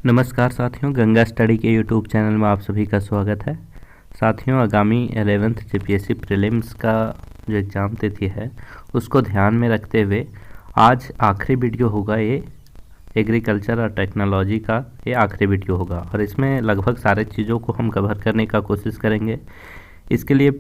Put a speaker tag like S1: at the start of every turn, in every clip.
S1: नमस्कार साथियों, गंगा स्टडी के यूट्यूब चैनल में आप सभी का स्वागत है। साथियों, आगामी 11th जेपीएससी प्रीलिम्स का जो एग्ज़ाम तिथि है उसको ध्यान में रखते हुए आज आखिरी वीडियो होगा। ये एग्रीकल्चर और टेक्नोलॉजी का ये आखिरी वीडियो होगा और इसमें लगभग सारे चीज़ों को हम कवर करने का कोशिश करेंगे। इसके लिए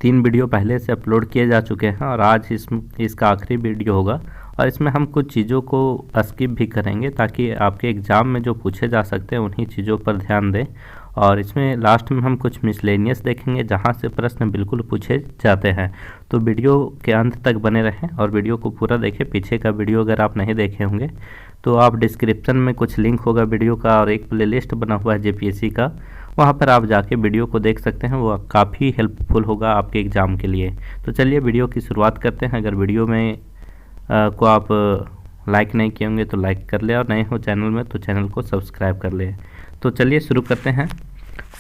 S1: 3 वीडियो पहले से अपलोड किए जा चुके हैं और आज इसका आखिरी वीडियो होगा और इसमें हम कुछ चीज़ों को स्किप भी करेंगे ताकि आपके एग्ज़ाम में जो पूछे जा सकते हैं उन्हीं चीज़ों पर ध्यान दें। और इसमें लास्ट में हम कुछ मिसलेनियस देखेंगे जहां से प्रश्न बिल्कुल पूछे जाते हैं। तो वीडियो के अंत तक बने रहें और वीडियो को पूरा देखें। पीछे का वीडियो अगर आप नहीं देखे होंगे तो आप डिस्क्रिप्शन में कुछ लिंक होगा वीडियो का और एक प्लेलिस्ट बना हुआ है जेपीएससी का, वहाँ पर आप जाके वीडियो को देख सकते हैं। वो काफ़ी हेल्पफुल होगा आपके एग्ज़ाम के लिए। तो चलिए वीडियो की शुरुआत करते हैं। अगर वीडियो में को आप लाइक नहीं किए होंगे तो लाइक कर ले और नए हो चैनल में तो चैनल को सब्सक्राइब कर ले। तो चलिए शुरू करते हैं।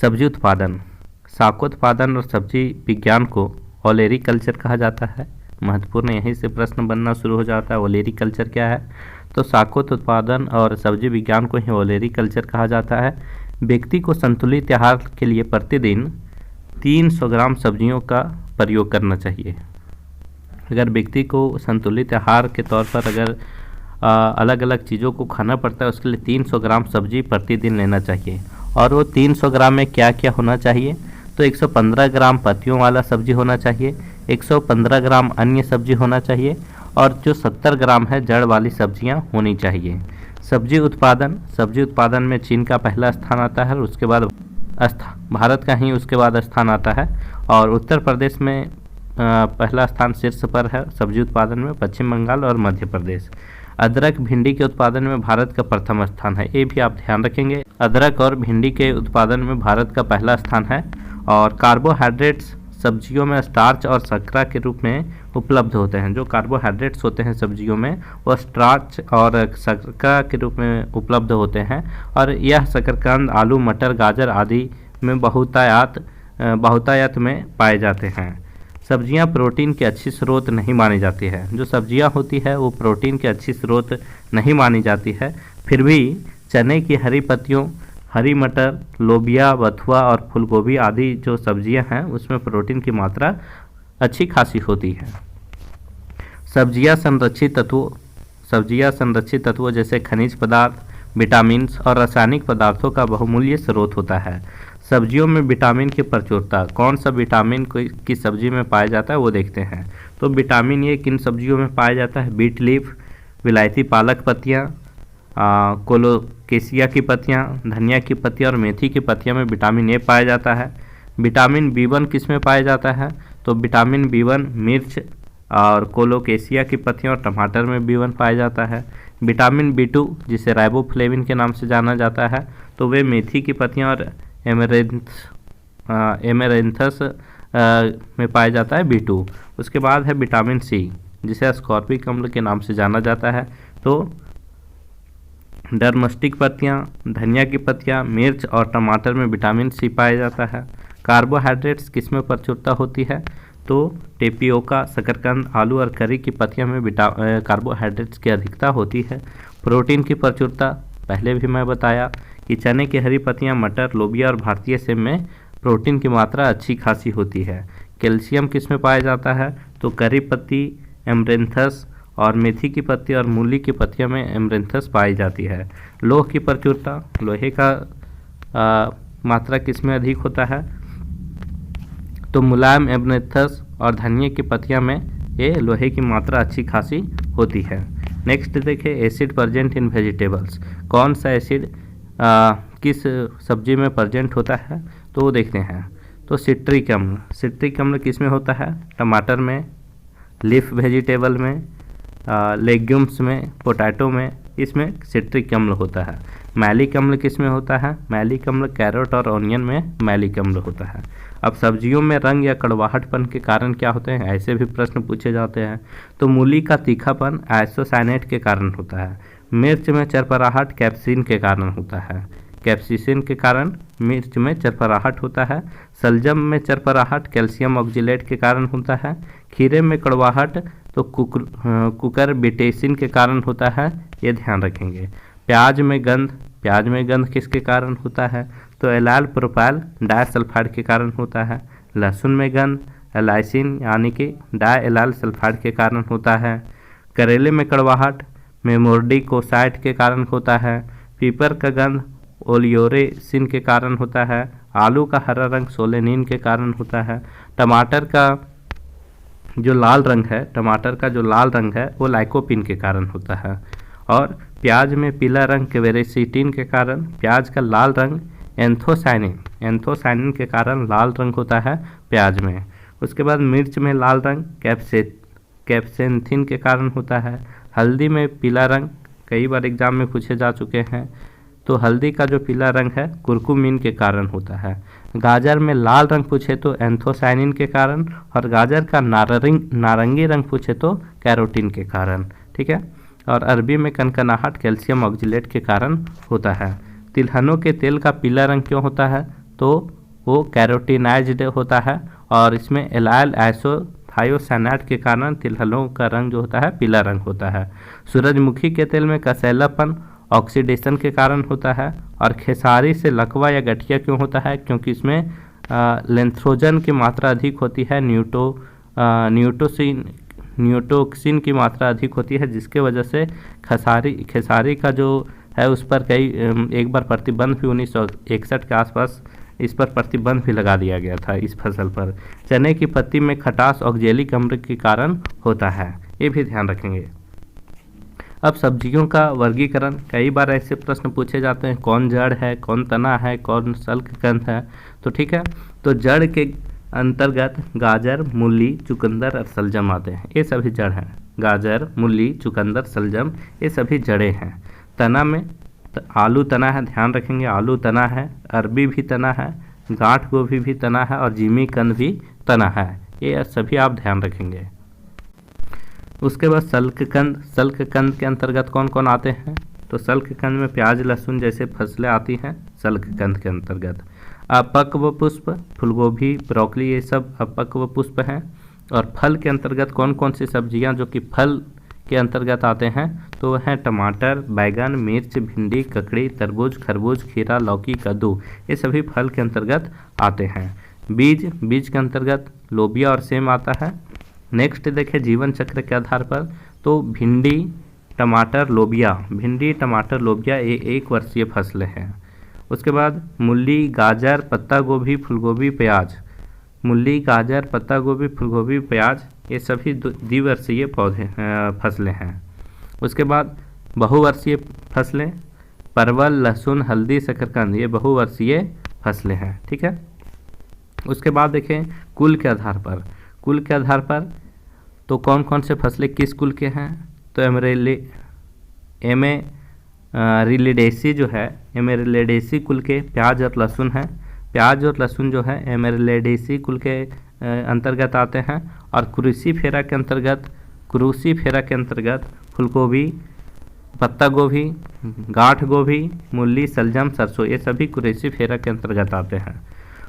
S1: सब्जी उत्पादन, शाकोत्पादन और सब्जी विज्ञान को ओलेरीकल्चर कहा जाता है। महत्वपूर्ण यहीं से प्रश्न बनना शुरू हो जाता है। ओलेरीकल्चर क्या है? तो शाकोत उत्पादन और सब्जी विज्ञान को ही ओलेरीकल्चर कहा जाता है। व्यक्ति को संतुलित आहार के लिए प्रतिदिन 300 ग्राम सब्जियों का प्रयोग करना चाहिए। अगर व्यक्ति को संतुलित आहार के तौर पर अगर अलग अलग चीज़ों को खाना पड़ता है उसके लिए 300 ग्राम सब्जी प्रतिदिन लेना चाहिए। और वो 300 ग्राम में क्या क्या होना चाहिए? तो 115 ग्राम पत्तियों वाला सब्जी होना चाहिए, 115 ग्राम अन्य सब्जी होना चाहिए और जो 70 ग्राम है जड़ वाली सब्जियां होनी चाहिए। सब्जी उत्पादन में चीन का पहला स्थान आता है और उसके बाद भारत का ही उसके बाद स्थान आता है। और उत्तर प्रदेश में पहला स्थान शीर्ष पर है सब्जी उत्पादन में, पश्चिम बंगाल और मध्य प्रदेश। अदरक भिंडी के उत्पादन में भारत का प्रथम स्थान है, ये भी आप ध्यान रखेंगे। अदरक और भिंडी के उत्पादन में भारत का पहला स्थान है। और कार्बोहाइड्रेट्स सब्जियों में स्टार्च और शर्करा के रूप में उपलब्ध होते हैं। जो कार्बोहाइड्रेट्स होते हैं सब्जियों में वो स्टार्च और शर्करा के रूप में उपलब्ध होते हैं और यह शकरकंद, आलू, मटर, गाजर आदि में बहुतायत में पाए जाते हैं। सब्जियां प्रोटीन की अच्छी स्रोत नहीं मानी जाती है। जो सब्जियां होती है वो प्रोटीन की अच्छी स्रोत नहीं मानी जाती है। फिर भी चने की हरी पत्तियों, हरी मटर, लोबिया, बथुआ और फूलगोभी आदि जो सब्जियां हैं उसमें प्रोटीन की मात्रा अच्छी खासी होती है। सब्जियां संरक्षित तत्वों जैसे खनिज पदार्थ, विटामिन्स और रासायनिक पदार्थों का बहुमूल्य स्रोत होता है। सब्जियों में विटामिन की प्रचुरता, कौन सा विटामिन की सब्जी में पाया जाता है वो देखते हैं। तो विटामिन ए किन सब्जियों में पाया जाता है? बीट लीफ, विलायती पालक पत्तियाँ, कोलोकेशिया की पत्तियाँ, धनिया की पत्तियाँ और मेथी की पत्तियाँ में विटामिन ए पाया जाता है। विटामिन बी1 किस में पाया जाता है? तो विटामिन बी1 मिर्च और कोलोकेशिया की पत्तियाँ और टमाटर में बी1 पाया जाता है। विटामिन बी2 जिसे राइबोफ्लेविन के नाम से जाना जाता है तो वे मेथी की पत्तियाँ और एमेरेंथस में पाया जाता है बी2। उसके बाद है विटामिन सी जिसे अस्कॉर्बिक अम्ल के नाम से जाना जाता है। तो डर्मस्टिक पत्तियाँ, धनिया की पत्तियाँ, मिर्च और टमाटर में विटामिन सी पाया जाता है। कार्बोहाइड्रेट्स किस में प्रचुरता होती है? तो टेपियोका, शकरकंद, आलू और करी की पत्तियों में कार्बोहाइड्रेट्स की अधिकता होती है। प्रोटीन की प्रचुरता पहले भी मैं बताया कि चने की हरी पत्तियां, मटर, लोबिया और भारतीय सेब में प्रोटीन की मात्रा अच्छी खासी होती है। कैल्शियम किस में पाया जाता है? तो करी पत्ती, एमरेंथस और मेथी की पत्ती और मूली की पत्तियों में एमरेंथस पाई जाती है। लोह की प्रचुरता, लोहे का मात्रा किस में अधिक होता है? तो मुलायम एमरेंथस और धनिया की पत्तियां में ये लोहे की मात्रा अच्छी खासी होती है। नेक्स्ट देखें, एसिड प्रेजेंट इन वेजिटेबल्स। कौन सा एसिड किस सब्जी में प्रेजेंट होता है? तो वो देखते हैं। तो सिट्रिक अम्ल किस में होता है? टमाटर में, लीफ वेजिटेबल में, लेग्यूम्स में, पोटैटो में, इसमें सिट्रिक अम्ल होता है। मैलिक अम्ल किस में होता है? मैलिक अम्ल कैरेट और ऑनियन में मैलिक अम्ल होता है। अब सब्जियों में रंग या कड़वाहटपन के कारण क्या होते हैं? ऐसे भी प्रश्न पूछे जाते हैं। तो मूली का तीखापन आइसोसाइनेट के कारण होता है। मिर्च में चरपराहट कैप्सिन के कारण होता है। कैप्सिसिन के कारण मिर्च में चरपराहट होता है। सलजम में चरपराहट कैल्शियम ऑक्जिलेट के कारण होता है। खीरे में कड़वाहट तो कुकर बिटेसिन के कारण होता है, ये ध्यान रखेंगे। प्याज में गंध प्याज में गंध किसके कारण होता है? तो एलाइल प्रोपाइल डाइसल्फाइड के कारण होता है। लहसुन में गंध एलाइसिन यानी कि डाइएलाइल सल्फाइड के कारण होता है। करेले में कड़वाहट मेमोर्डिकोसाइड के कारण होता है। पीपर का गंध ओलियोरेसिन के कारण होता है। आलू का हरा रंग सोलेनिन के कारण होता है। टमाटर का जो लाल रंग है वो लाइकोपिन के कारण होता है। और प्याज में पीला रंग क्वेरेसिटिन के कारण, प्याज का लाल रंग एंथोसाइनिन के कारण लाल रंग होता है प्याज में। उसके बाद मिर्च में लाल रंग कैप्सेंथिन के कारण होता है। हल्दी में पीला रंग कई बार एग्जाम में पूछे जा चुके हैं, तो हल्दी का जो पीला रंग है कुरकुमिन के कारण होता है। गाजर में लाल रंग पूछे तो एंथोसाइनिन के कारण, और गाजर का नारंगी रंग पूछे तो कैरोटीन के कारण। ठीक है। और अरबी में कनकनाहट कैल्शियम ऑक्जिलेट के कारण होता है। तिलहनों के तेल का पीला रंग क्यों होता है? तो वो कैरोटीनाइज्ड होता है, और इसमें एलाइल आइसोथायोसाइनाइड के कारण तिलहनों का रंग जो होता है पीला रंग होता है। सूरजमुखी के तेल में कसैलापन ऑक्सीडेशन के कारण होता है। और खेसारी से लकवा या गठिया क्यों होता है? क्योंकि इसमें लेंथ्रोजन की मात्रा अधिक होती है, न्यूटोक्सिन की मात्रा अधिक होती है, जिसके वजह से खेसारी का जो है उस पर एक बार प्रतिबंध भी 1961 के आसपास इस पर प्रतिबंध भी लगा दिया गया था इस फसल पर। चने की पत्ती में खटास ऑक्जेलिक अम्ल के कारण होता है, ये भी ध्यान रखेंगे। अब सब्जियों का वर्गीकरण, कई बार ऐसे प्रश्न पूछे जाते हैं, कौन जड़ है, कौन तना है, कौन शल्ककंद है। तो ठीक है, तो जड़ के अंतर्गत गाजर, मूली, चुकंदर और सलजम आते हैं, ये सभी जड़ हैं। गाजर, मूली, चुकंदर, सलजम ये सभी जड़ें हैं। तना में आलू तना है, ध्यान रखेंगे, आलू तना है, अरबी भी तना है, गांठ गोभी भी तना है, और जिमी कंद भी तना है, ये सभी आप ध्यान रखेंगे। उसके बाद सल्ककंद के अंतर्गत कौन कौन आते हैं? तो सल्ककंद में प्याज, लहसुन जैसे फसलें आती हैं सल्ककंद के अंतर्गत। अपक्व पुष्प, फूलगोभी, ब्रोकली ये सब अपक्व पुष्प हैं। और फल के अंतर्गत कौन कौन सी सब्जियां जो कि फल के अंतर्गत आते हैं? तो वह हैं टमाटर, बैगन, मिर्च, भिंडी, ककड़ी, तरबूज, खरबूज, खीरा, लौकी, कद्दू, ये सभी फल के अंतर्गत आते हैं। बीज के अंतर्गत लोबिया और सेम आता है। नेक्स्ट देखें जीवन चक्र के आधार पर, तो भिंडी, टमाटर, लोबिया ये 1 वर्षीय फसलें हैं। उसके बाद मूली, गाजर, पत्ता गोभी, फूलगोभी, प्याज, ये सभी द्विवर्षीय फसलें हैं। उसके बाद बहुवर्षीय फसलें, परवल, लहसुन, हल्दी, शकरकंद, ये बहुवर्षीय फसलें हैं। ठीक है। उसके बाद देखें कुल के आधार पर तो कौन कौन से फसलें किस कुल के हैं? तो एमेरिलिडेसी जो है, एमेरिलिडेसी कुल के प्याज और लहसुन हैं। प्याज और लहसुन जो है एमेरिलिडेसी कुल के अंतर्गत आते हैं। और क्रूसीफेरा के अंतर्गत फूलगोभी, पत्ता गोभी, गांठ गोभी, मूली, सलजम, सरसों, ये सभी क्रूसीफेरा के अंतर्गत आते हैं।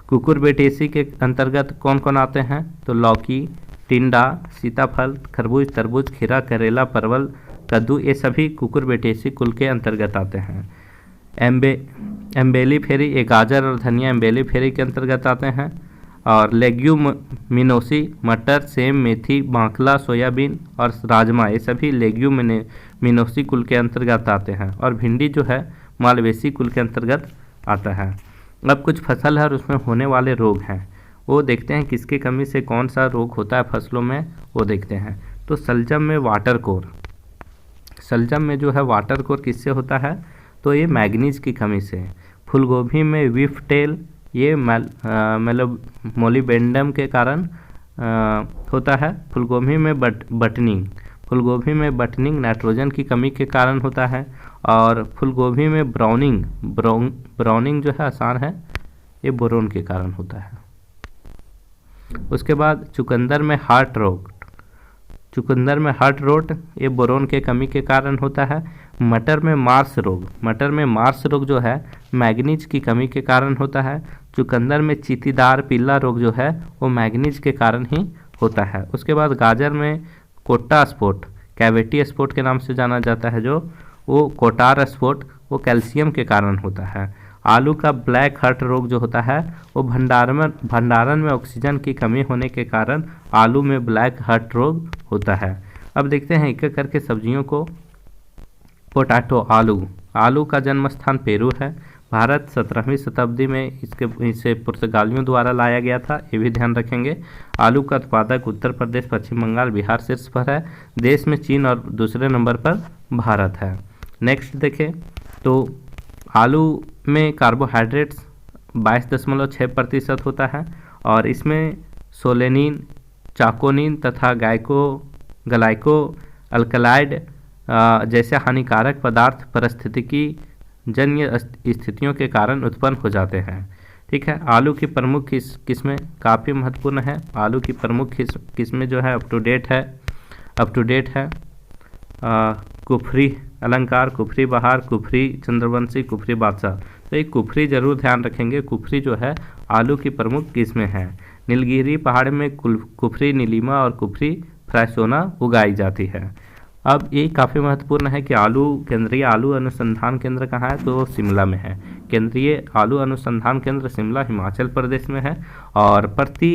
S1: कुकुरबिटेसी के अंतर्गत कौन कौन आते हैं? तो लौकी, टिंडा, सीताफल, खरबूज, तरबूज, खीरा, करेला, परवल, कद्दू, ये सभी कुकुरबिटेसी कुल के अंतर्गत आते हैं। एम्बेलीफेरी, ये गाजर और धनिया एम्बेलीफेरी के अंतर्गत आते हैं। और लेग्यूमिनोसी, मटर, सेम, मेथी, बांकला, सोयाबीन और राजमा, ये सभी लेग्यूमिनोसी कुल के अंतर्गत आते हैं। और भिंडी जो है मालवेसी कुल के अंतर्गत आता है। अब कुछ फसल है और उसमें होने वाले रोग हैं, वो देखते हैं किसकी कमी से कौन सा रोग होता है फसलों में, वो देखते हैं। तो सलजम में वाटर कोर किससे होता है? तो ये मैग्नीज की कमी से। फूलगोभी में विफ टेल, ये मोलिबेंडम के कारण होता है। फूलगोभी में बटनिंग नाइट्रोजन की कमी के कारण होता है। और फूलगोभी में ब्राउनिंग जो है आसान है, ये बोरोन के कारण होता है। उसके बाद चुकंदर में हार्ट रोट, ये बोरोन के कमी के कारण होता है। मटर में मार्स रोग जो है मैग्नीज की कमी के कारण होता है। चुकंदर में चीतीदार पीला रोग जो है वो मैग्नीज के कारण ही होता है। उसके बाद गाजर में कोटा स्पॉट, कैविटी स्पॉट के नाम से जाना जाता है, जो वो कोटार स्पॉट वो कैल्शियम के कारण होता है। आलू का ब्लैक हार्ट रोग जो होता है वो भंडारण में ऑक्सीजन की कमी होने के कारण आलू में ब्लैक हार्ट रोग होता है। अब देखते हैं एक एक करके सब्जियों को। पोटैटो आलू का जन्म स्थान पेरू है। भारत 17वीं शताब्दी में इसे पुर्तगालियों द्वारा लाया गया था, ये भी ध्यान रखेंगे। आलू का उत्पादक उत्तर प्रदेश, पश्चिम बंगाल, बिहार शीर्ष पर है। देश में चीन और दूसरे नंबर पर भारत है। नेक्स्ट देखें तो आलू में कार्बोहाइड्रेट्स 22.6% होता है और इसमें सोलेनिन, चाकोनिन तथा ग्लाइको अल्कलाइड जैसे हानिकारक पदार्थ पारिस्थितिकी जन्य स्थितियों के कारण उत्पन्न हो जाते हैं। ठीक है, आलू की प्रमुख किस्में काफ़ी महत्वपूर्ण है। आलू की प्रमुख किस्में जो है अप टू डेट है कुफरी अलंकार, कुफरी बहार, कुफरी चंद्रवंशी, कुफरी बादशाह। तो एक कुफरी जरूर ध्यान रखेंगे। कुफरी जो है आलू की प्रमुख किस्में हैं। नीलगिरी पहाड़ में कुफरी नीलिमा और कुफरी फ्राइसोना उगाई जाती है। अब ये काफ़ी महत्वपूर्ण है कि केंद्रीय आलू अनुसंधान केंद्र कहाँ है, तो शिमला में है। केंद्रीय आलू अनुसंधान केंद्र शिमला हिमाचल प्रदेश में है। और प्रति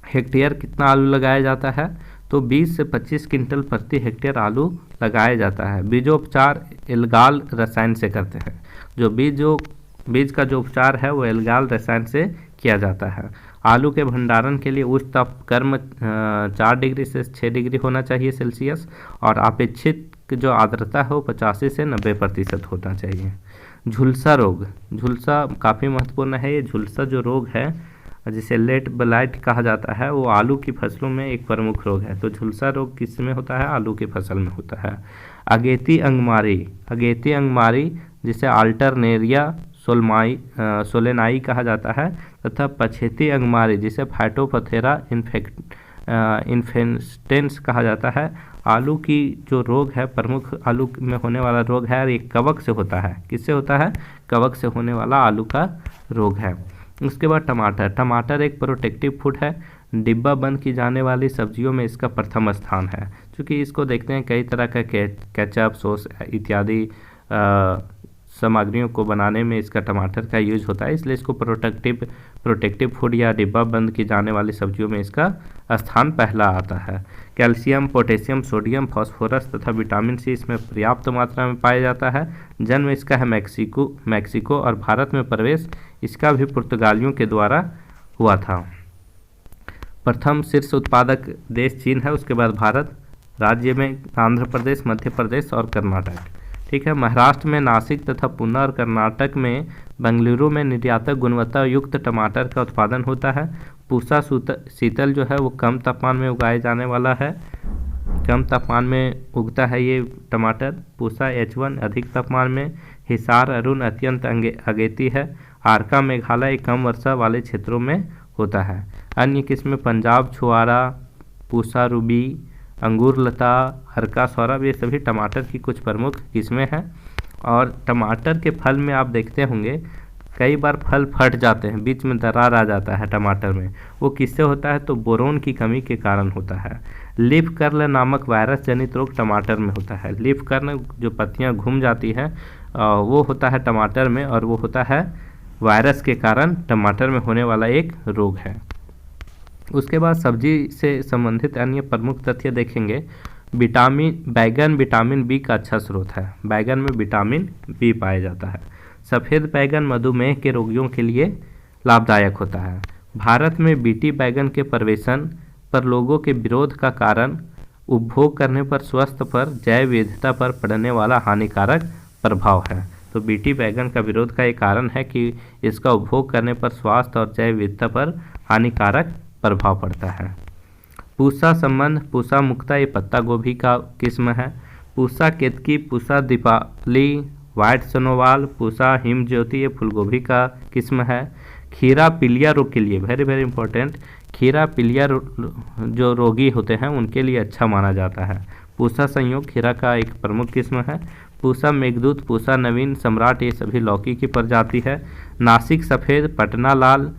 S1: हेक्टेयर कितना आलू लगाया जाता है, तो 20 से 25 क्विंटल प्रति हेक्टेयर आलू लगाया जाता है। बीजोपचार एल्गाल रसायन से करते हैं। जो बीज का जो उपचार है वो एल्गाल रसायन से किया जाता है। आलू के भंडारण के लिए उच्च तापक्रम 4 डिग्री से 6 डिग्री होना चाहिए सेल्सियस और अपेक्षित जो आर्द्रता है वो 85 से 90% होना चाहिए। झुलसा रोग, झुलसा काफ़ी महत्वपूर्ण है। ये झुलसा जो रोग है जिसे लेट ब्लाइट कहा जाता है, वो आलू की फसलों में एक प्रमुख रोग है। तो झुलसा रोग किस में होता है, आलू की फसल में होता है। अगेती अंगमारी जिसे अल्टरनेरिया सोलेनाई कहा जाता है तथा पछेती अंगमारी जिसे फाइटोपथेरा इन्फेस्टेंस कहा जाता है। आलू की जो रोग है, प्रमुख आलू में होने वाला रोग है, ये कवक से होता है। किससे होता है, कवक से होने वाला आलू का रोग है। उसके बाद टमाटर एक प्रोटेक्टिव फूड है। डिब्बा बंद की जाने वाली सब्जियों में इसका प्रथम स्थान है, क्योंकि इसको देखते हैं कई तरह का केचप, सॉस इत्यादि सामग्रियों को बनाने में इसका टमाटर का यूज होता है, इसलिए इसको प्रोटेक्टिव फूड या डिब्बा बंद की जाने वाली सब्जियों में इसका स्थान पहला आता है। कैल्शियम, पोटेशियम, सोडियम, फास्फोरस तथा विटामिन सी इसमें पर्याप्त मात्रा में पाया जाता है। जन्म इसका है मैक्सिको और भारत में प्रवेश इसका भी पुर्तगालियों के द्वारा हुआ था। प्रथम शीर्ष उत्पादक देश चीन है, उसके बाद भारत। राज्य में आंध्र प्रदेश, मध्य प्रदेश और कर्नाटक। ठीक है, महाराष्ट्र में नासिक तथा पुणे और कर्नाटक में बेंगलुरु में निर्यातक गुणवत्ता युक्त टमाटर का उत्पादन होता है। पूसा शीतल जो है वो कम तापमान में उगाए जाने वाला है, कम तापमान में उगता है ये टमाटर। पूसा H1 अधिक तापमान में। हिसार अरुण अत्यंत अगेती है। आरका मेघालय कम वर्षा वाले क्षेत्रों में होता है। अन्य किस्में पंजाब छुआरा, पूसा रूबी, अंगूर लता, हरका सौरभ, ये सभी टमाटर की कुछ प्रमुख किस्में हैं। और टमाटर के फल में आप देखते होंगे कई बार फल फट जाते हैं, बीच में दरार आ जाता है टमाटर में। वो किससे होता है, तो बोरोन की कमी के कारण होता है। लीफ कर्ल नामक वायरस जनित रोग टमाटर में होता है। लीफ कर्ल जो पत्तियां घूम जाती हैं वो होता है टमाटर में, और वो होता है वायरस के कारण टमाटर में होने वाला एक रोग है। उसके बाद सब्जी से संबंधित अन्य प्रमुख तथ्य देखेंगे। बैगन विटामिन बी का अच्छा स्रोत है। बैगन में विटामिन बी पाया जाता है। सफ़ेद बैगन मधुमेह के रोगियों के लिए लाभदायक होता है। भारत में बीटी बैगन के प्रवेशन पर लोगों के विरोध का कारण उपभोग करने पर स्वास्थ्य पर, जैव विविधता पर पड़ने वाला हानिकारक प्रभाव है। तो बीटी बैगन का विरोध का एक कारण है कि इसका उपभोग करने पर स्वास्थ्य और जैव विविधता पर हानिकारक प्रभाव पड़ता है। पूसा संबंध, पूसा मुक्ता ये पत्ता गोभी का किस्म है। पूसा केतकी, पूसा दीपावली, व्हाइट सनोवाल, पूसा हिम ज्योति ये फूलगोभी का किस्म है। खीरा पीलिया रोग के लिए वेरी वेरी इंपॉर्टेंट, खीरा पीलिया जो रोगी होते हैं उनके लिए अच्छा माना जाता है। पूसा संयोग खीरा का एक प्रमुख किस्म है। पूसा मेघदूत, पूसा नवीन, सम्राट ये सभी लौकी की प्रजाति है। नासिक सफ़ेद, पटना लाल,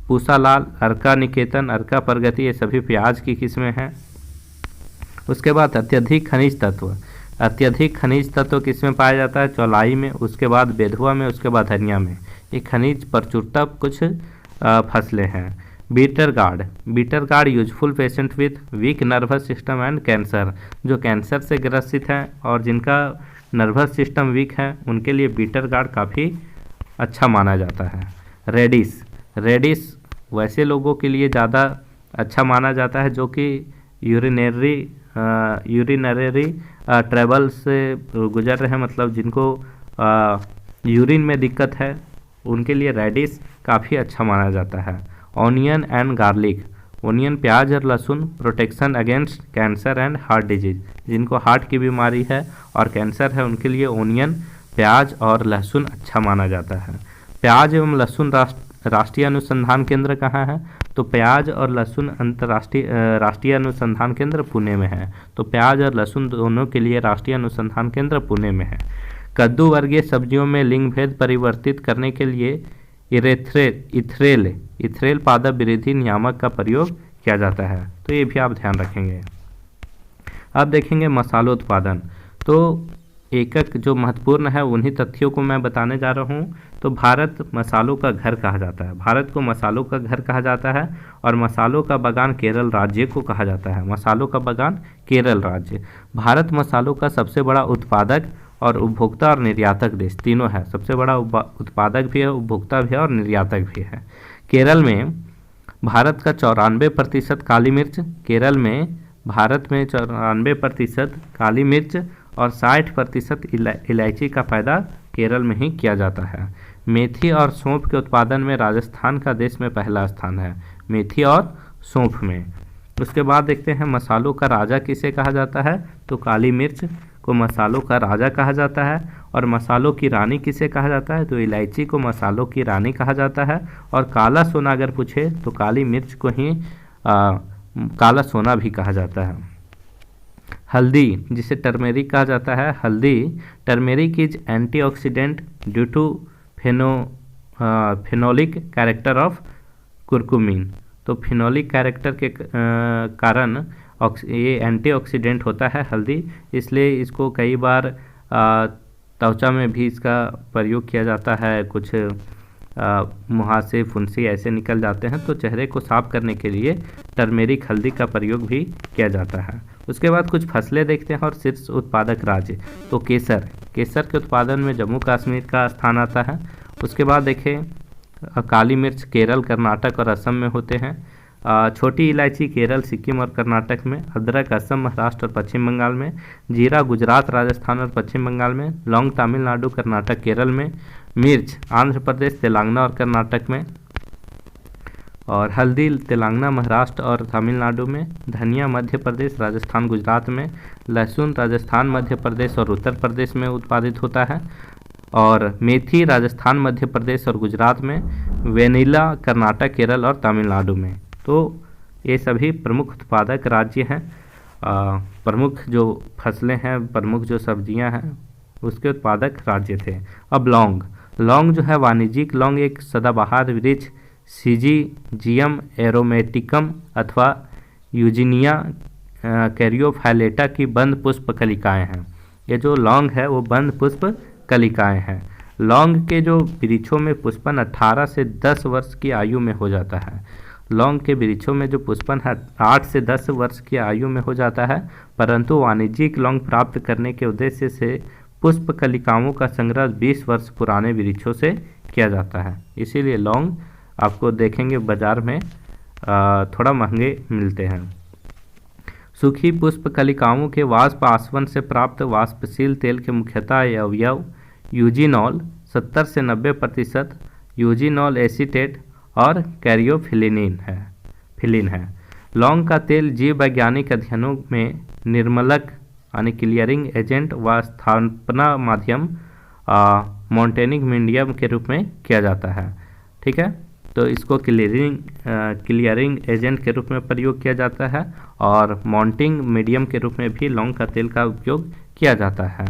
S1: पूसा लाल, अर्का निकेतन, अर्का प्रगति ये सभी प्याज की किस्में हैं। उसके बाद अत्यधिक खनिज तत्व, अत्यधिक खनिज तत्व किस में पाया जाता है? चौलाई में, उसके बाद बेधुआ में, उसके बाद धनिया में। ये खनिज प्रचुरता कुछ फसलें हैं। Bitter gourd useful patient with weak nervous system and cancer, जो कैंसर से ग्रसित हैं और जिनका नर्वस सिस्टम वीक है उनके लिए बीटर गार्ड काफ़ी अच्छा माना जाता है। रेडिस वैसे लोगों के लिए ज़्यादा अच्छा माना जाता है जो कि यूरिनरी ट्रैवल से गुजर रहे हैं, मतलब जिनको यूरिन में दिक्कत है उनके लिए रेडिस काफ़ी अच्छा माना जाता है। ऑनियन एंड गार्लिक, ओनियन प्याज और लहसुन protection against cancer and heart disease, जिनको हार्ट की बीमारी है और कैंसर है उनके लिए ओनियन, प्याज और लहसुन अच्छा माना जाता है। प्याज एवं लहसुन राष्ट्रीय अनुसंधान केंद्र कहाँ है? तो प्याज और लहसुन राष्ट्रीय अनुसंधान केंद्र पुणे में है। तो प्याज और लहसुन दोनों के लिए राष्ट्रीय अनुसंधान केंद्र पुणे में है। कद्दू वर्गीय सब्जियों में लिंग भेद परिवर्तित करने के लिए इथ्रेल पादप वृद्धि नियामक का प्रयोग किया जाता है। तो ये भी आप ध्यान रखेंगे। अब देखेंगे मसालोत्पादन। तो एकक जो महत्वपूर्ण है उन्हीं तथ्यों को मैं बताने जा रहा हूँ। तो भारत मसालों का घर कहा जाता है, भारत को मसालों का घर कहा जाता है और मसालों का बागान केरल राज्य को कहा जाता है। मसालों का बागान केरल राज्य। भारत मसालों का सबसे बड़ा उत्पादक और उपभोक्ता और निर्यातक देश तीनों है। सबसे बड़ा उत्पादक भी है, उपभोक्ता भी है और निर्यातक भी है। केरल में भारत का 94% काली मिर्च, केरल में भारत में 94% काली मिर्च और 60% इलायची का पैदा केरल में ही किया जाता है। मेथी और सौंफ के उत्पादन में राजस्थान का देश में पहला स्थान है, मेथी और सौंफ में। उसके बाद देखते हैं मसालों का राजा किसे कहा जाता है? तो काली मिर्च को मसालों का राजा कहा जाता है। और मसालों की रानी किसे कहा जाता है? तो इलायची को मसालों की रानी कहा जाता है। और काला सोना अगर पूछे तो काली मिर्च को ही काला सोना भी कहा जाता है। हल्दी जिसे टर्मेरिक कहा जाता है, हल्दी turmeric is antioxidant due to phenolic character of curcumin. तो फिनोलिक कैरेक्टर के कारण ये एंटीऑक्सीडेंट होता है हल्दी, इसलिए इसको कई बार त्वचा में भी इसका प्रयोग किया जाता है। कुछ मुहासे फुंसी ऐसे निकल जाते हैं तो चेहरे को साफ करने के लिए टर्मेरिक हल्दी का प्रयोग भी किया जाता है। उसके बाद कुछ फसलें देखते हैं और शीर्ष उत्पादक राज्य। तो केसर के उत्पादन में जम्मू कश्मीर का स्थान आता है। उसके बाद देखें काली मिर्च केरल, कर्नाटक और असम में होते हैं। छोटी इलायची केरल, सिक्किम और कर्नाटक में। अदरक असम, महाराष्ट्र और पश्चिम बंगाल में। जीरा गुजरात, राजस्थान और पश्चिम बंगाल में। लौंग तमिलनाडु, कर्नाटक, केरल में। मिर्च आंध्र प्रदेश, तेलंगाना और कर्नाटक में। और हल्दी तेलंगाना, महाराष्ट्र और तमिलनाडु में। धनिया मध्य प्रदेश, राजस्थान, गुजरात में। लहसुन राजस्थान, मध्य प्रदेश और उत्तर प्रदेश में उत्पादित होता है। और मेथी राजस्थान, मध्य प्रदेश और गुजरात में। वेनिला कर्नाटक, केरल और तमिलनाडु में। तो ये सभी प्रमुख उत्पादक राज्य हैं। प्रमुख जो फसलें हैं, प्रमुख जो सब्जियां हैं उसके उत्पादक राज्य थे। अब लौंग जो है वाणिज्यिक लौंग एक सदाबहार वृक्ष सिजिजियम एरोमेटिकम अथवा यूजिनिया कैरियोफाइलेटा की बंद पुष्प कलिकाएँ हैं। ये जो लौंग है वो बंद पुष्प कलिकाएँ हैं। लौंग के जो वृक्षों में पुष्पन 18 से 10 वर्ष की आयु में हो जाता है। लौंग के वृक्षों में जो पुष्पन है 8 से 10 वर्ष की आयु में हो जाता है, परंतु वाणिज्यिक लौंग प्राप्त करने के उद्देश्य से पुष्प कलिकाओं का संग्रह 20 वर्ष पुराने वृक्षों से किया जाता है। इसीलिए लौंग आपको देखेंगे बाजार में थोड़ा महंगे मिलते हैं। सूखी पुष्प कलिकाओं के वाष्प आसवन से प्राप्त वाष्पशील तेल के मुख्यतः अवयव यूजिनॉल 70 से 90%, यूजिनॉल एसीटेट और कैरियोफिलिन है। लौंग का तेल जीव वैज्ञानिक अध्ययनों में निर्मलक यानी क्लियरिंग एजेंट व स्थापना माध्यम मॉन्टेनिक मीडियम के रूप में किया जाता है। ठीक है, तो इसको क्लियरिंग एजेंट के रूप में प्रयोग किया जाता है और मॉन्टिंग मीडियम के रूप में भी लौंग का तेल का उपयोग किया जाता है।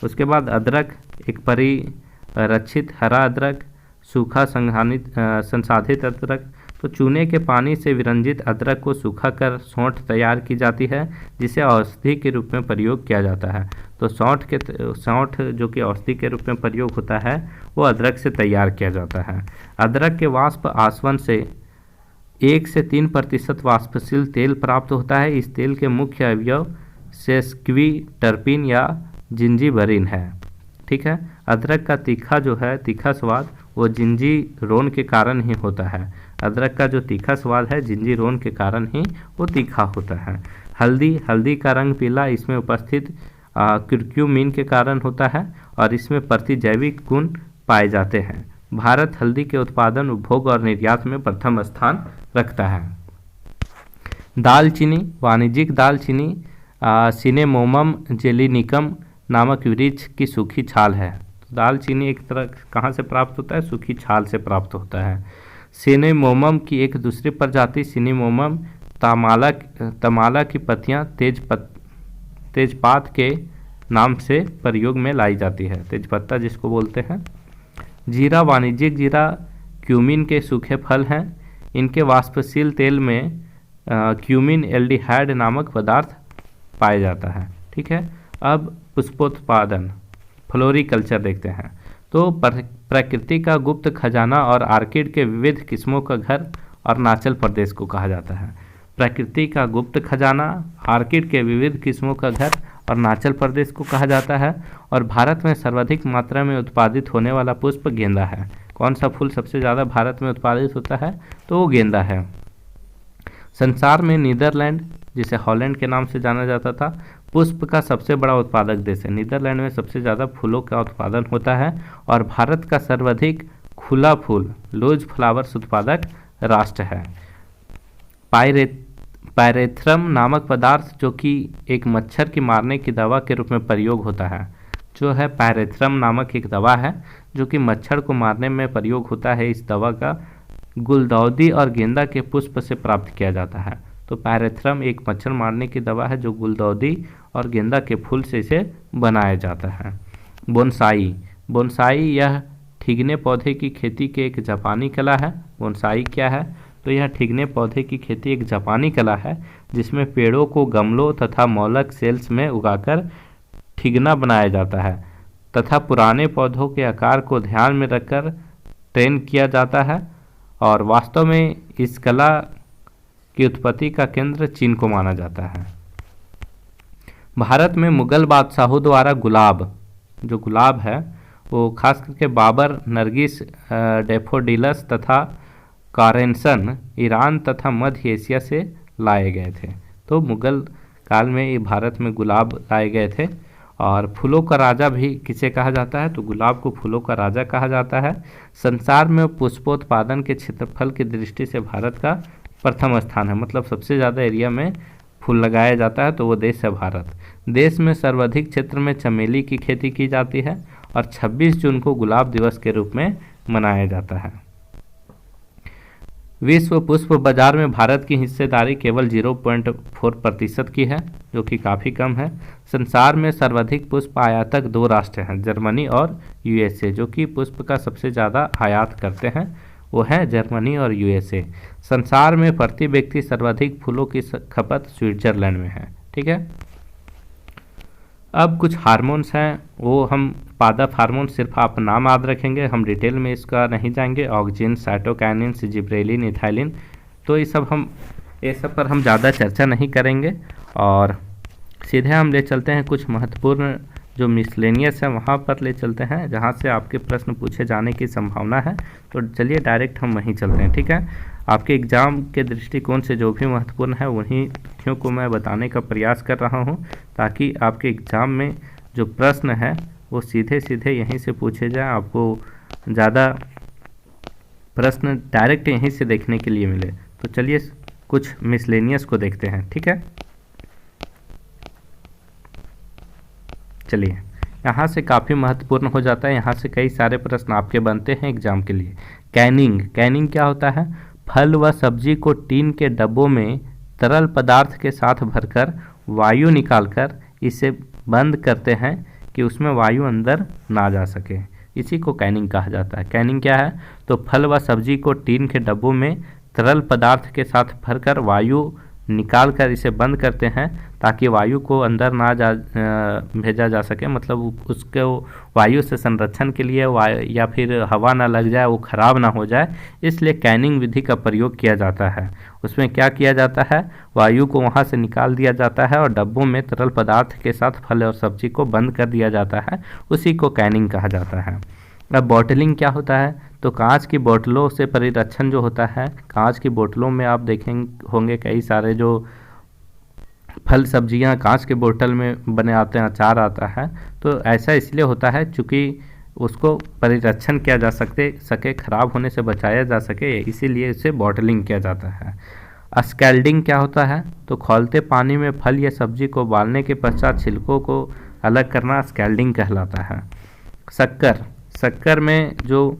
S1: उसके बाद अदरक एक परिरक्षित हरा अदरक, सूखा संसाधित अदरक। तो चूने के पानी से विरंजित अदरक को सूखा कर सौंठ तैयार की जाती है जिसे औषधि के रूप में प्रयोग किया जाता है। तो सौंठ जो कि औषधि के रूप में प्रयोग होता है वो अदरक से तैयार किया जाता है। अदरक के वाष्प आसवन से 1 से 3% वाष्पशील तेल प्राप्त होता है। इस तेल के मुख्य अवयव सेस्क्विटर्पिन या जिंजीबेरेन है। ठीक है, अदरक का तीखा स्वाद वो जिंजीरोन के कारण ही होता है। अदरक का जो तीखा स्वाद है जिंजीरोन के कारण ही वो तीखा होता है। हल्दी का रंग पीला इसमें उपस्थित क्यूरक्यूमिन के कारण होता है और इसमें प्रतिजैविक गुण पाए जाते हैं। भारत हल्दी के उत्पादन, उपभोग और निर्यात में प्रथम स्थान रखता है। दालचीनी, वाणिज्यिक दालचीनी सिनेमोमम जेलिनिकम नामक वृक्ष की सूखी छाल है। दालचीनी एक तरह कहाँ से प्राप्त होता है? सूखी छाल से प्राप्त होता है। सिनेमोमम की एक दूसरी प्रजाति सिनेमोमम तमाला की पत्तियाँ तेजपात के नाम से प्रयोग में लाई जाती है। तेजपत्ता जिसको बोलते हैं। जीरा, वाणिज्यिक जीरा क्यूमिन के सूखे फल हैं। इनके वाष्पशील तेल में क्यूमिन एल्डिहाइड नामक पदार्थ पाया जाता है। ठीक है, अब पुष्पोत्पादन फ्लोरिकल्चर देखते हैं। तो प्रकृति का गुप्त खजाना और आर्किड के विविध किस्मों का घर अरुणाचल प्रदेश को कहा जाता है। प्रकृति का गुप्त खजाना, आर्किड के विविध किस्मों का घर अरुणाचल प्रदेश को कहा जाता है। और भारत में सर्वाधिक मात्रा में उत्पादित होने वाला पुष्प गेंदा है। कौन सा फूल सबसे ज़्यादा भारत में उत्पादित होता है? तो वो गेंदा है। संसार में नीदरलैंड, जिसे हॉलैंड के नाम से जाना जाता था, पुष्प का सबसे बड़ा उत्पादक देश है। नीदरलैंड में सबसे ज़्यादा फूलों का उत्पादन होता है और भारत का सर्वाधिक खुला फूल लूज फ्लावर्स उत्पादक राष्ट्र है। पायरेथ्रम नामक पदार्थ जो कि एक मच्छर की मारने की दवा के रूप में प्रयोग होता है, जो है पायरेथ्रम नामक एक दवा है जो कि मच्छर को मारने में प्रयोग होता है। इस दवा का गुलदाउदी और गेंदा के पुष्प से प्राप्त किया जाता है। तो पायरेथ्रम एक मच्छर मारने की दवा है जो गुलदाउदी और गेंदा के फूल से इसे बनाया जाता है। बोनसाई यह ठिगने पौधे की खेती की एक जापानी कला है। बोनसाई क्या है? तो यह ठिगने पौधे की खेती एक जापानी कला है जिसमें पेड़ों को गमलों तथा मौलक सेल्स में उगाकर ठिगना बनाया जाता है तथा पुराने पौधों के आकार को ध्यान में रखकर ट्रेन किया जाता है। और वास्तव में इस कला की उत्पत्ति का केंद्र चीन को माना जाता है। भारत में मुगल बादशाहों द्वारा जो गुलाब है वो खास करके बाबर, नरगिस, डेफोडिलस तथा कारेंसन ईरान तथा मध्य एशिया से लाए गए थे। तो मुगल काल में ये भारत में गुलाब लाए गए थे। और फूलों का राजा भी किसे कहा जाता है? तो गुलाब को फूलों का राजा कहा जाता है। संसार में पुष्पोत्पादन के क्षेत्रफल की दृष्टि से भारत का प्रथम स्थान है। मतलब सबसे ज़्यादा एरिया में फूल लगाया जाता है तो वो देश है भारत। देश में सर्वाधिक क्षेत्र में चमेली की खेती की जाती है और 26 जून को गुलाब दिवस के रूप में मनाया जाता है। विश्व पुष्प बाजार में भारत की हिस्सेदारी केवल 0.4% की है, जो कि काफ़ी कम है। संसार में सर्वाधिक पुष्प आयातक 2 राष्ट्र हैं, जर्मनी और यूएसए। जो कि पुष्प का सबसे ज़्यादा आयात करते हैं वो है जर्मनी और यूएसए। संसार में प्रति व्यक्ति सर्वाधिक फूलों की खपत स्विट्जरलैंड में है। ठीक है, अब कुछ हार्मोन्स हैं, वो हम पादप हार्मोन सिर्फ आप नाम याद रखेंगे, हम डिटेल में इसका नहीं जाएंगे। ऑक्सिन, साइटोकाइनिन, जिब्रेलिन, इथाइलिन, तो ये सब पर हम ज़्यादा चर्चा नहीं करेंगे और सीधे हम ले चलते हैं कुछ महत्वपूर्ण जो मिसलेनियस है वहाँ पर ले चलते हैं जहाँ से आपके प्रश्न पूछे जाने की संभावना है। तो चलिए डायरेक्ट हम वहीं चलते हैं। ठीक है, आपके एग्ज़ाम के दृष्टिकोण से जो भी महत्वपूर्ण है वहीं तथ्यों को मैं बताने का प्रयास कर रहा हूँ ताकि आपके एग्ज़ाम में जो प्रश्न है वो सीधे सीधे यहीं से पूछे जाए, आपको ज़्यादा प्रश्न डायरेक्ट यहीं से देखने के लिए मिले। तो चलिए कुछ मिसलेनियस को देखते हैं। ठीक है, चलिए यहाँ से काफ़ी महत्वपूर्ण हो जाता है, यहाँ से कई सारे प्रश्न आपके बनते हैं एग्जाम के लिए। कैनिंग क्या होता है? फल व सब्जी को टीन के डब्बों में तरल पदार्थ के साथ भरकर वायु निकालकर इसे बंद करते हैं कि उसमें वायु अंदर ना जा सके, इसी को कैनिंग कहा जाता है। कैनिंग क्या है? तो फल व सब्जी को टीन के डब्बों में तरल पदार्थ के साथ भरकर वायु निकाल कर इसे बंद करते हैं ताकि वायु को अंदर ना भेजा जा सके, मतलब उसके वायु से संरक्षण के लिए या फिर हवा ना लग जाए, वो खराब ना हो जाए, इसलिए कैनिंग विधि का प्रयोग किया जाता है। उसमें क्या किया जाता है, वायु को वहाँ से निकाल दिया जाता है और डब्बों में तरल पदार्थ के साथ फल और सब्जी को बंद कर दिया जाता है, उसी को कैनिंग कहा जाता है। अब बॉटलिंग क्या होता है, तो कांच की बोतलों से परिरक्षण जो होता है, कांच की बोतलों में आप देखेंगे होंगे कई सारे जो फल सब्जियां कांच के बोतल में बने आते हैं, अचार आता है, तो ऐसा इसलिए होता है चूँकि उसको परिरक्षण किया जा सके, खराब होने से बचाया जा सके, इसीलिए इसे बॉटलिंग किया जाता है। स्कैल्डिंग क्या होता है, तो खौलते पानी में फल या सब्जी को उबालने के पश्चात छिलकों को अलग करना स्कैल्डिंग कहलाता है। शक्कर में जो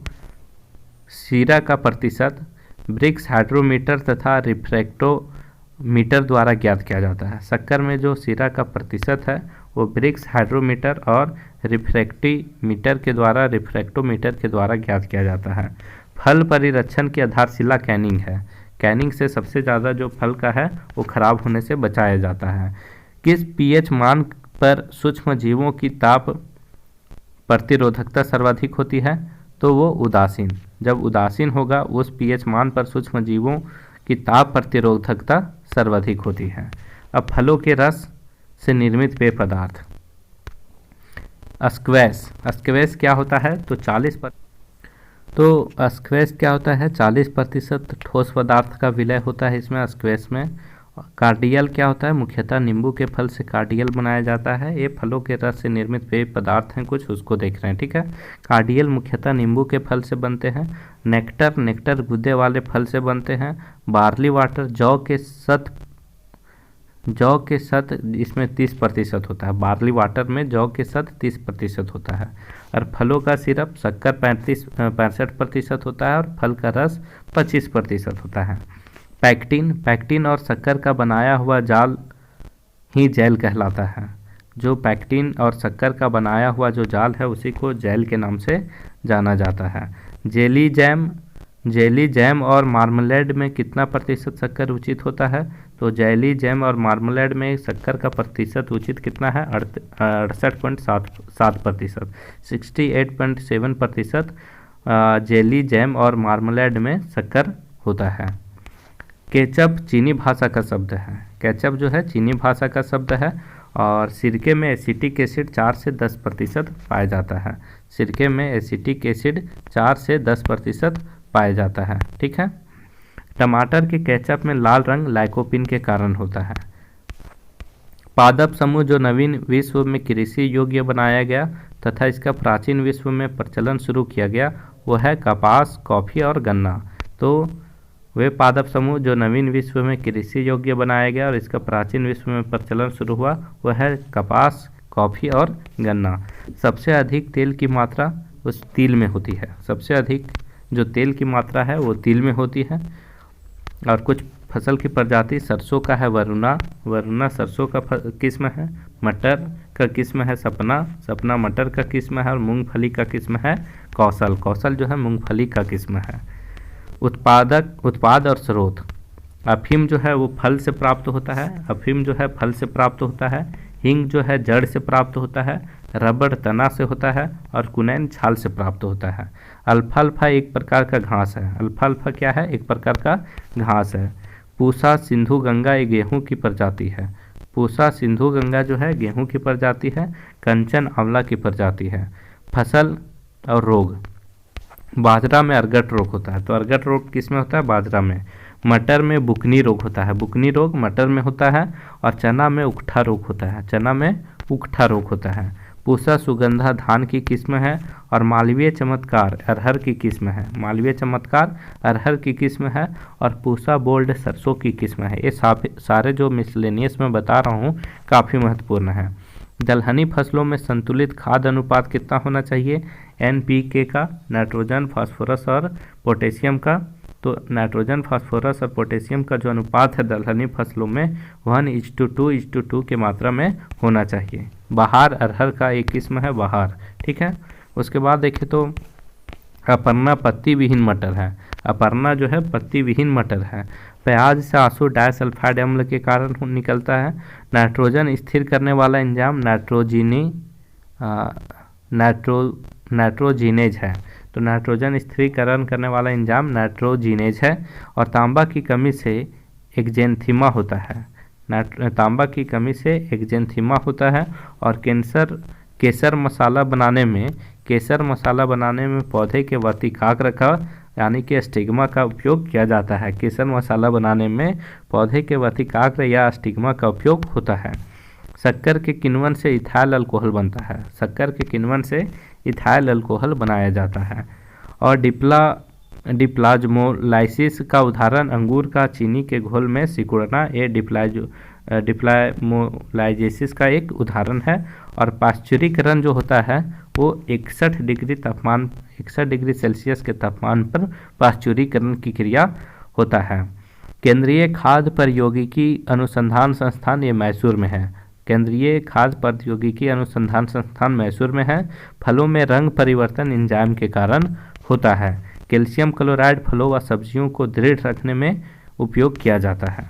S1: शीरा का प्रतिशत ब्रिक्स हाइड्रोमीटर तथा रिफ्रैक्टोमीटर द्वारा ज्ञात किया जाता है। शक्कर में जो शीरा का प्रतिशत है वो ब्रिक्स हाइड्रोमीटर और रिफ्रैक्टोमीटर के द्वारा ज्ञात किया जाता है। फल परिरक्षण की आधारशिला कैनिंग है। कैनिंग से सबसे ज़्यादा जो फल का है वो खराब होने से बचाया जाता है। किस पीएच मान पर सूक्ष्म जीवों की ताप प्रतिरोधकता सर्वाधिक होती है, तो वो उदासीन। जब उदासीन होगा उस पीएच मान पर सूक्ष्म जीवों की ताप प्रतिरोधकता सर्वाधिक होती है। अब फलों के रस से निर्मित पेय पदार्थ। स्क्वैश क्या होता है, तो 40% ठोस पदार्थ का विलय होता है इसमें स्क्वैश में। कार्डियल क्या होता है, मुख्यतः नींबू के फल से कार्डियल बनाया जाता है। ये फलों के रस से निर्मित पेय पदार्थ हैं, कुछ उसको देख रहे हैं, ठीक है। कार्डियल मुख्यतः नींबू के फल से बनते हैं। नेक्टर गुदे वाले फल से बनते हैं। बार्ली वाटर जौ के शत इसमें 30% होता है। बार्ली वाटर में जौ के शत 30% होता है। और फलों का सिरप शक्कर 65% होता है और फल का रस 25% होता है। पैक्टिन और शक्कर का बनाया हुआ जाल ही जेल कहलाता है। जो पैक्टिन और शक्कर का बनाया हुआ जो जाल है उसी को जेल के नाम से जाना जाता है। जेली जैम और मार्मलेड में कितना प्रतिशत शक्कर उचित होता है, तो जेली जैम और मार्मलेड में शक्कर का प्रतिशत उचित कितना है, 68.7%। 68.7% जेली जैम और मार्मलेड में शक्कर होता है। केचप चीनी भाषा का शब्द है। केचप जो है चीनी भाषा का शब्द है और सिरके में एसिटिक एसिड 4 से 10% पाया जाता है। सिरके में एसिटिक एसिड 4 से 10% पाया जाता है, ठीक है। टमाटर के केचप में लाल रंग लाइकोपिन के कारण होता है। पादप समूह जो नवीन विश्व में कृषि योग्य बनाया गया तथा इसका प्राचीन विश्व में प्रचलन शुरू किया गया वो है कपास, कॉफ़ी और गन्ना। तो वे पादप समूह जो नवीन विश्व में कृषि योग्य बनाया गया और इसका प्राचीन विश्व में प्रचलन शुरू हुआ वह है कपास, कॉफ़ी और गन्ना। सबसे अधिक तेल की मात्रा उस तिल में होती है। सबसे अधिक जो तेल की मात्रा है वो तिल में होती है। और कुछ फसल की प्रजाति सरसों का है वरुणा सरसों का किस्म है। मटर का किस्म है सपना मटर का किस्म है। और मूंगफली का किस्म है कौशल जो है मूंगफली का किस्म है। उत्पाद और स्रोत। अफीम जो है वो फल से प्राप्त होता है। हिंग जो है जड़ से प्राप्त होता है। रबड़ तना से होता है और कुनैन छाल से प्राप्त होता है। अल्फाल्फा एक प्रकार का घास है। अल्फाल्फा क्या है, एक प्रकार का घास है। पूसा सिंधु गंगा एक गेहूं की प्रजाति है। पूसा सिंधु गंगा जो है गेहूं की प्रजाति है। कंचन आंवला की प्रजाति है। फसल और रोग। बाजरा में अर्गट रोग होता है। तो अर्गट रोग किस में होता है, बाजरा में। मटर में बुकनी रोग होता है। बुकनी रोग मटर में होता है। और चना में उकठा रोग होता है। पूसा सुगंधा धान की किस्म है। और मालवीय चमत्कार अरहर की किस्म है। और पूसा बोल्ड सरसों की किस्म है। ये सारे जो मिसलेनियस में बता रहा हूँ काफ़ी महत्वपूर्ण है। दलहनी फसलों में संतुलित खाद अनुपात कितना होना चाहिए, NPK का, नाइट्रोजन, फास्फोरस और पोटेशियम का। तो नाइट्रोजन, फास्फोरस और पोटेशियम का जो अनुपात है दलहनी फसलों में 1:2 की मात्रा में होना चाहिए। बहार अरहर का एक किस्म है बहार, ठीक है। उसके बाद देखें तो अपर्णा पत्ती विहीन मटर है। अपर्णा जो है पत्ती विहीन मटर है। प्याज से आंसू डाइसल्फाइड अम्ल के कारण निकलता है। नाइट्रोजन स्थिर करने वाला एंजाइम नाइट्रोजीनेज है। तो नाइट्रोजन स्थिरीकरण करने वाला एंजाइम नाइट्रोजीनेज है। और तांबा की कमी से एक्जेंथीमा होता है। तांबा की कमी से एक्जेंथीमा होता है। और केसर मसाला बनाने में पौधे के वर्तिकाग्र का यानी कि स्टिग्मा का उपयोग किया जाता है। केसर मसाला बनाने में पौधे के वर्तिकाग्र या स्टिग्मा का उपयोग होता है। शक्कर के किण्वन से इथाइल अल्कोहल बनता है। शक्कर के किण्वन से इथाइल अल्कोहल बनाया जाता है। और डिप्लाज्मोलाइसिस का उदाहरण अंगूर का चीनी के घोल में सिकुड़ना ये डिप्लाज्मोलाइसिस का एक उदाहरण है। और पाश्चुरीकरण जो होता है वो 61 डिग्री सेल्सियस के तापमान पर पाश्चुरीकरण की क्रिया होता है। केंद्रीय खाद्य प्रौद्योगिकी अनुसंधान संस्थान ये मैसूर में है। केंद्रीय खाद्य प्रौद्योगिकी अनुसंधान संस्थान मैसूर में है। फलों में रंग परिवर्तन एंजाइम के कारण होता है। कैल्शियम क्लोराइड फलों व सब्जियों को दृढ़ रखने में उपयोग किया जाता है।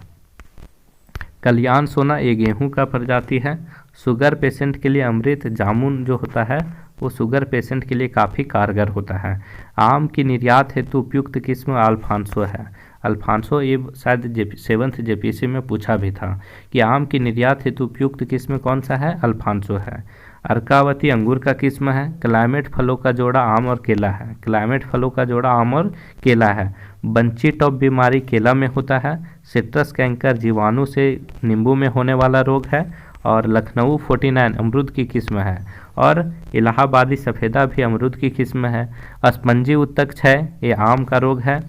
S1: कल्याण सोना ये गेहूं का प्रजाति है। शुगर पेशेंट के लिए अमृत जामुन जो होता है वो शुगर पेशेंट के लिए काफ़ी कारगर होता है। आम की निर्यात हेतु उपयुक्त किस्म अल्फांसो है। अल्फांसो ये शायद 7th JPSC में पूछा भी था कि आम की निर्यात हेतु उपयुक्त किस्म कौन सा है, अल्फांसो है। अर्कावती अंगूर का किस्म है। क्लाइमेट फलों का जोड़ा आम और केला है। क्लाइमेट फलों का जोड़ा आम और केला है। बंची टॉप बीमारी केला में होता है। सिट्रस कैंकर जीवाणु से नींबू में होने वाला रोग है। और लखनऊ 49 अमरूद की किस्म है। और इलाहाबादी सफ़ेदा भी अमरूद की किस्म है। स्पंजी उत्तक क्षय ये आम का रोग है।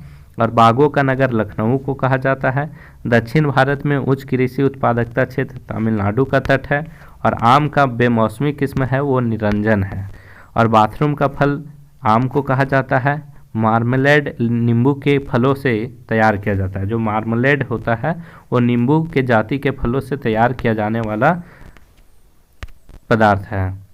S1: और बागों का नगर लखनऊ को कहा जाता है। दक्षिण भारत में उच्च कृषि उत्पादकता क्षेत्र तमिलनाडु का तट है। और आम का बेमौसमी किस्म है वो निरंजन है। और बाथरूम का फल आम को कहा जाता है। मार्मलेड नींबू के फलों से तैयार किया जाता है। जो मार्मलेड होता है वो नींबू के जाति के फलों से तैयार किया जाने वाला पदार्थ है।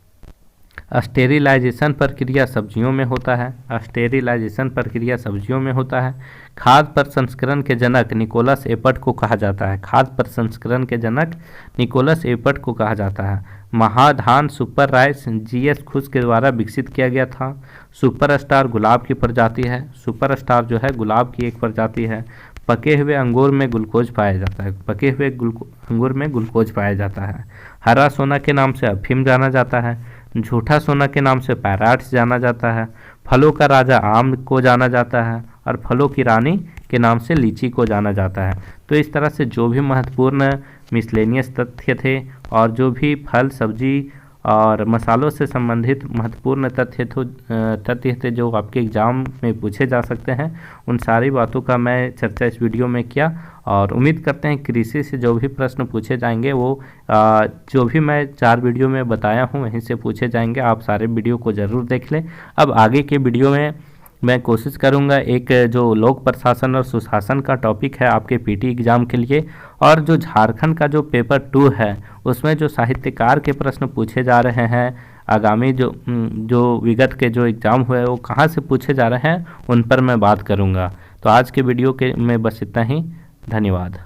S1: स्टेरिलाइजेशन प्रक्रिया सब्जियों में होता है। स्टेरिलाइजेशन प्रक्रिया सब्जियों में होता है। खाद्य प्रसंस्करण के जनक निकोलस एपट को कहा जाता है। खाद्य प्रसंस्करण के जनक निकोलस एपट को कहा जाता है। महाधान सुपर राइस GS खुश के द्वारा विकसित किया गया था। सुपरस्टार गुलाब की प्रजाति है। सुपरस्टार जो है गुलाब की एक प्रजाति है। पके हुए अंगूर में ग्लूकोज पाया जाता है। पके हुए अंगूर में ग्लूकोज पाया जाता है। हरा सोना के नाम से अफीम जाना जाता है। झूठा सोना के नाम से पैराट्स जाना जाता है। फलों का राजा आम को जाना जाता है। और फलों की रानी के नाम से लीची को जाना जाता है। तो इस तरह से जो भी महत्वपूर्ण मिसलेनियस तथ्य थे और जो भी फल सब्जी और मसालों से संबंधित महत्वपूर्ण तथ्य थे जो आपके एग्ज़ाम में पूछे जा सकते हैं, उन सारी बातों का मैं चर्चा इस वीडियो में किया। और उम्मीद करते हैं कृषि से जो भी प्रश्न पूछे जाएंगे वो जो भी मैं 4 वीडियो में बताया हूँ वहीं से पूछे जाएंगे। आप सारे वीडियो को ज़रूर देख लें। अब आगे के वीडियो में मैं कोशिश करूंगा एक जो लोक प्रशासन और सुशासन का टॉपिक है आपके PT एग्ज़ाम के लिए, और जो झारखंड का जो पेपर 2 है उसमें जो साहित्यकार के प्रश्न पूछे जा रहे हैं आगामी जो विगत के जो एग्ज़ाम हुए वो कहाँ से पूछे जा रहे हैं उन पर मैं बात करूंगा। तो आज के वीडियो के में बस इतना ही। धन्यवाद।